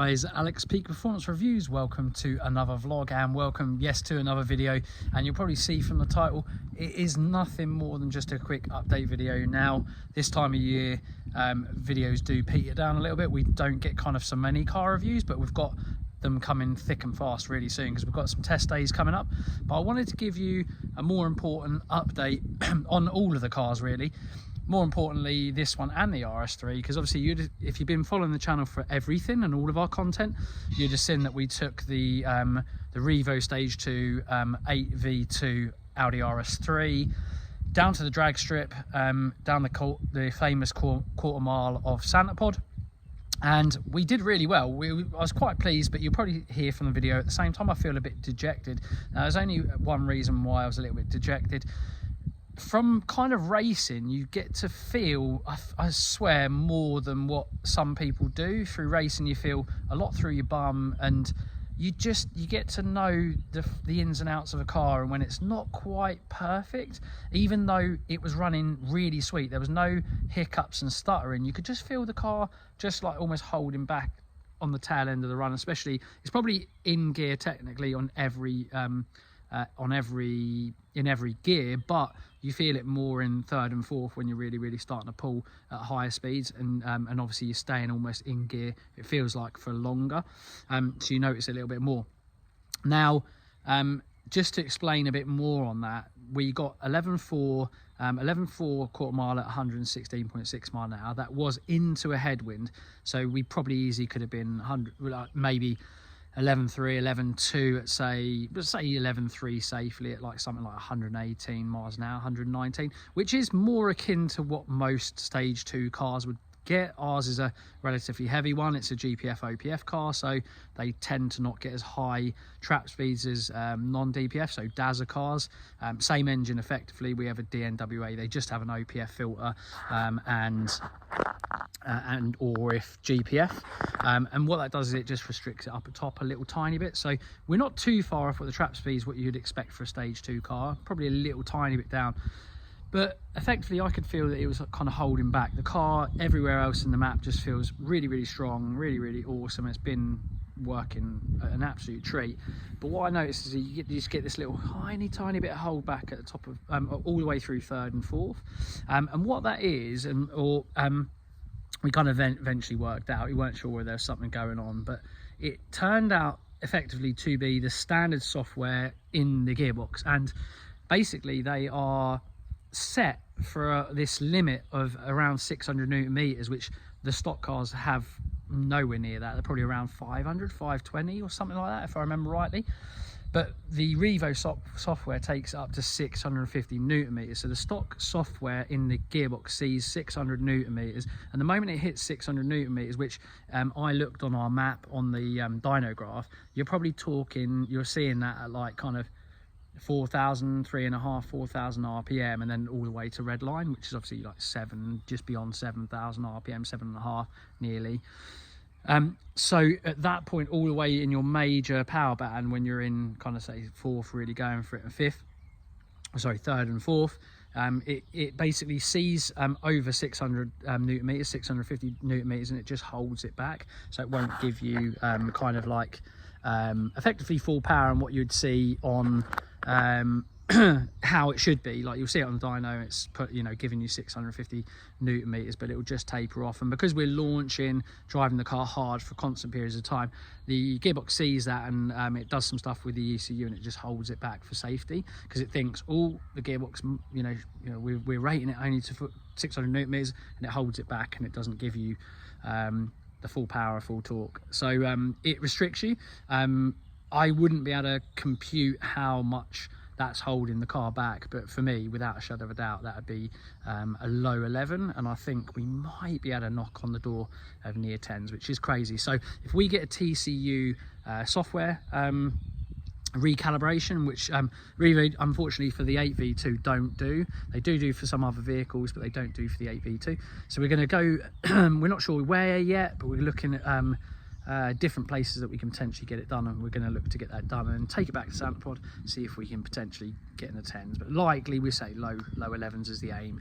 guys, Alex Peak Performance Reviews. Welcome to another vlog and welcome, yes, to another video. And you'll probably see from the title, it is nothing more than just a quick update video. Now, this time of year, videos do peter down a little bit. We don't get kind of so many car reviews, but we've got them coming thick and fast really soon because we've got some test days coming up. But I wanted to give you a more important update on all of the cars really. More importantly, this one and the RS3, because obviously if you've been following the channel for everything and all of our content, you'd have seen that we took the Revo Stage 2 8V2 Audi RS3 down to the drag strip, down the famous quarter mile of Santa Pod, and we did really well. I was quite pleased, but you'll probably hear from the video at the same time I feel a bit dejected. Now, there's only one reason why I was a little bit dejected. From kind of racing, you get to feel, I swear, more than what some people do. Through racing, you feel a lot through your bum, and you get to know the ins and outs of a car. And when it's not quite perfect, even though it was running really sweet, there was no hiccups and stuttering, you could just feel the car just like almost holding back on the tail end of the run. Especially, it's probably in gear technically on every in every gear, but you feel it more in third and fourth when you're really starting to pull at higher speeds, and obviously you're staying almost in gear, it feels like, for longer, so you notice a little bit more. Now, just to explain a bit more on that, we got 11.4 quarter mile at 116.6 mile an hour. That was into a headwind, so we probably easily could have been 100, maybe 11.3, 11.2 at let's say 11.3 safely at like something like 118 miles an hour, 119, which is more akin to what most stage 2 cars would get. Ours is a relatively heavy one. It's a GPF OPF car, so they tend to not get as high trap speeds as non-DPF, so Dazza cars. Same engine effectively. We have a DNWA, they just have an OPF filter, and or if GPF, and what that does is it just restricts it up at top a little tiny bit, so we're not too far off with the trap speeds what you'd expect for a stage 2 car, probably a little tiny bit down. But effectively, I could feel that it was kind of holding back. The car everywhere else in the map just feels really strong, really awesome. It's been working an absolute treat. But what I noticed is you just get this little tiny bit of hold back at the top of all the way through third and fourth. And what that is, we kind of eventually worked out. We weren't sure whether there was something going on, but it turned out effectively to be the standard software in the gearbox. And basically, they are set for this limit of around 600 Newton meters, which the stock cars have nowhere near that. They're probably around 500, 520 or something like that, if I remember rightly. But the Revo software takes up to 650 Newton meters. So the stock software in the gearbox sees 600 Newton meters. And the moment it hits 600 Newton meters, which I looked on our map on the dyno graph, you're seeing that at like kind of 4,000, 4,000 RPM, and then all the way to red line, which is obviously like just beyond 7,000 RPM, 7.5 nearly. So at that point, all the way in your major power band, when you're in kind of say fourth, really going for it, and third and fourth, it basically sees over 600 Newton meters, 650 Newton meters, and it just holds it back, so it won't give you kind of like effectively full power and what you'd see on how it should be. Like you'll see it on the dyno, it's giving you 650 Newton meters, but it will just taper off. And because we're driving the car hard for constant periods of time, the gearbox sees that, and it does some stuff with the ECU, and it just holds it back for safety, because it thinks, the gearbox, we're rating it only to 600 Newton meters, and it holds it back, and it doesn't give you the full power, full torque. So it restricts you. I wouldn't be able to compute how much that's holding the car back, but for me, without a shadow of a doubt, that would be a low 11, and I think we might be able to knock on the door of near 10s, which is crazy. So if we get a TCU software recalibration, which Revo, unfortunately for the 8V2 don't do. They do for some other vehicles, but they don't do for the 8V2. So we're going to go, we're not sure where yet, but we're looking at different places that we can potentially get it done, and we're going to look to get that done and take it back to Santa Pod, see if we can potentially get in the 10s, but likely we say low 11s is the aim.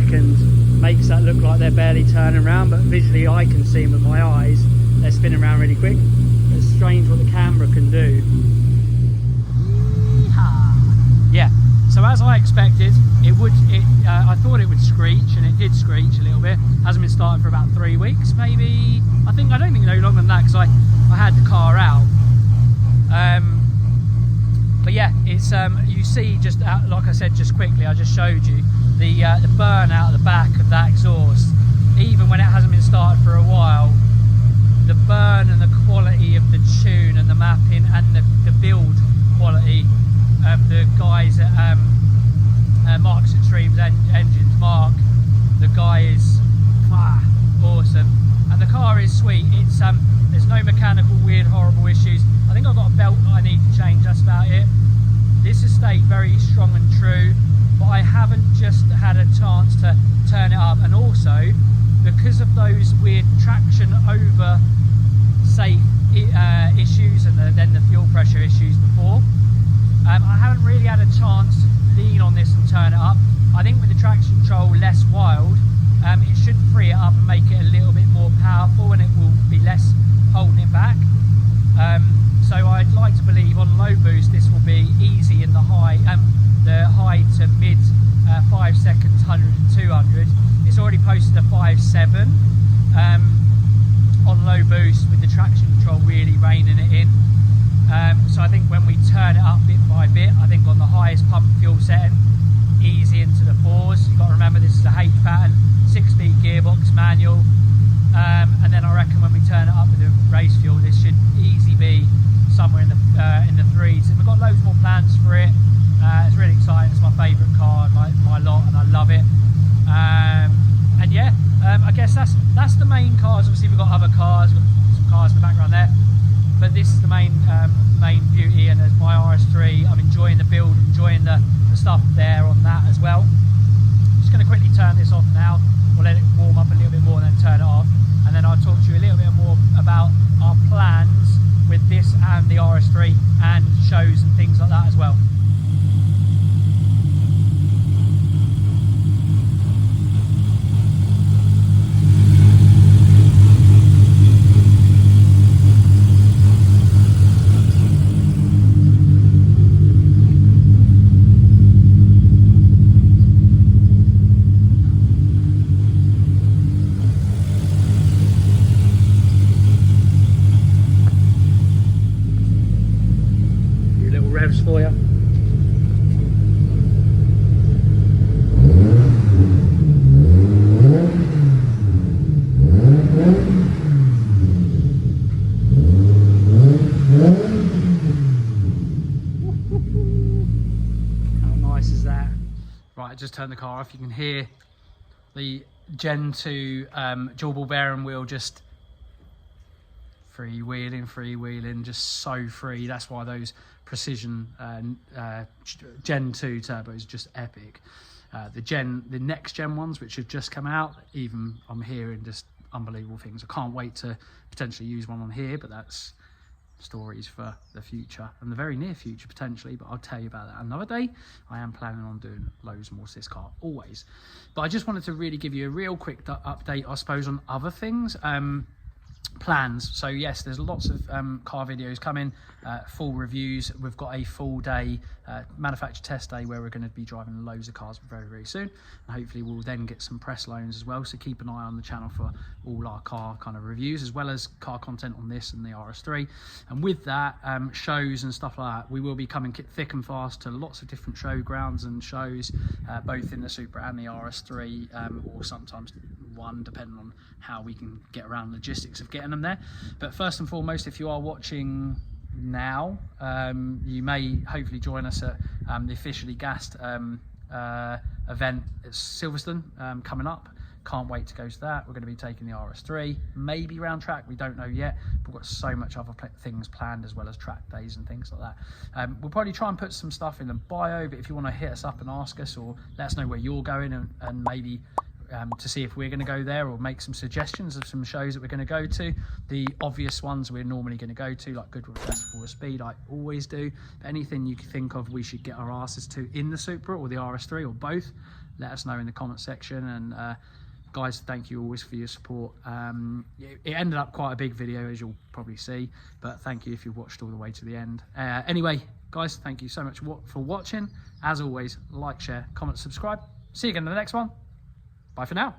second makes that look like they're barely turning around, but visually I can see them with my eyes, they're spinning around really quick. It's strange what the camera can do. Yeah, so as I expected, I thought it would screech, and it did screech a little bit. Hasn't been started for about 3 weeks, maybe. I don't think no longer than that, because I had the car out. But yeah, it's you see, just like I said just quickly, I just showed you the burn out of the back of that exhaust. Even when it hasn't been started for a while, the burn and the quality of the tune and the mapping and the build quality of the guys at Mark's Extremes Engines. Mark, the guy is awesome, and the car is sweet. It's there's no mechanical weird horrible issues. I think I've got a belt that I need to change, that's about it. This has stayed very strong and true, but I haven't just had a chance to turn it up, and also because of those weird traction over safe issues and then the fuel pressure issues before, I haven't really had a chance to lean on this and turn it up. I think with the traction control less wild, it should free it up and make it a little bit more powerful, and it will be less holding it back. So I'd like to believe on low boost this will be easy in the high to mid 5 seconds, 100 and 200. It's already posted a 5.7 on low boost with the traction control really reining it in. So I think when we turn it up bit by bit, I think on the highest pump fuel setting, easy into the 4s. You've got to remember this is a H pattern, 6-speed gearbox manual, and then I reckon when we turn it up with the race fuel, this should easily be somewhere in the 3s. And we've got loads more plans for it. It's really exciting. It's my favourite car, my lot, and I love it. And yeah, I guess that's the main cars. Obviously we've got other cars, we've got some cars in the background there, but this is the main beauty. And as my RS3, I'm enjoying the build, enjoying the stuff there on that as well. Just going to quickly turn this off now. We'll let it warm up a little bit more and then turn it off, and then I'll talk to you a little bit more about our plans with this and the RS3 and shows and things like that as well. For you. How nice is that? Right, I just turned the car off. You can hear the Gen 2 dual ball bearing wheel just freewheeling, just so free. That's why those precision Gen 2 turbos are just epic. The next gen ones which have just come out, even I'm hearing just unbelievable things. I can't wait to potentially use one on here, but that's stories for the future and the very near future potentially, but I'll tell you about that another day. I am planning on doing loads more to this car always, but I just wanted to really give you a real quick update, I suppose, on other things. Plans. So yes, there's lots of car videos coming, full reviews. We've got a full day manufacturer test day where we're going to be driving loads of cars very soon, and hopefully we'll then get some press loans as well, so keep an eye on the channel for all our car kind of reviews as well as car content on this and the RS3. And with that, shows and stuff like that, we will be coming thick and fast to lots of different showgrounds and shows, both in the Supra and the RS3, or sometimes one, depending on how we can get around logistics of getting them there. But first and foremost, if you are watching now, you may hopefully join us at the officially gassed event at Silverstone coming up. Can't wait to go to that. We're going to be taking the RS3, maybe round track, we don't know yet, but we've got so much other things planned as well as track days and things like that. We'll probably try and put some stuff in the bio, but if you want to hit us up and ask us or let us know where you're going and maybe to see if we're going to go there, or make some suggestions of some shows that we're going to go to. The obvious ones we're normally going to go to, like Goodwood Festival of Speed, I always do. But anything you can think of we should get our asses to in the Supra or the RS3 or both, let us know in the comment section. And guys, thank you always for your support. It ended up quite a big video, as you'll probably see, but thank you if you watched all the way to the end. Anyway, guys, thank you so much for watching. As always, like, share, comment, subscribe. See you again in the next one. Bye for now.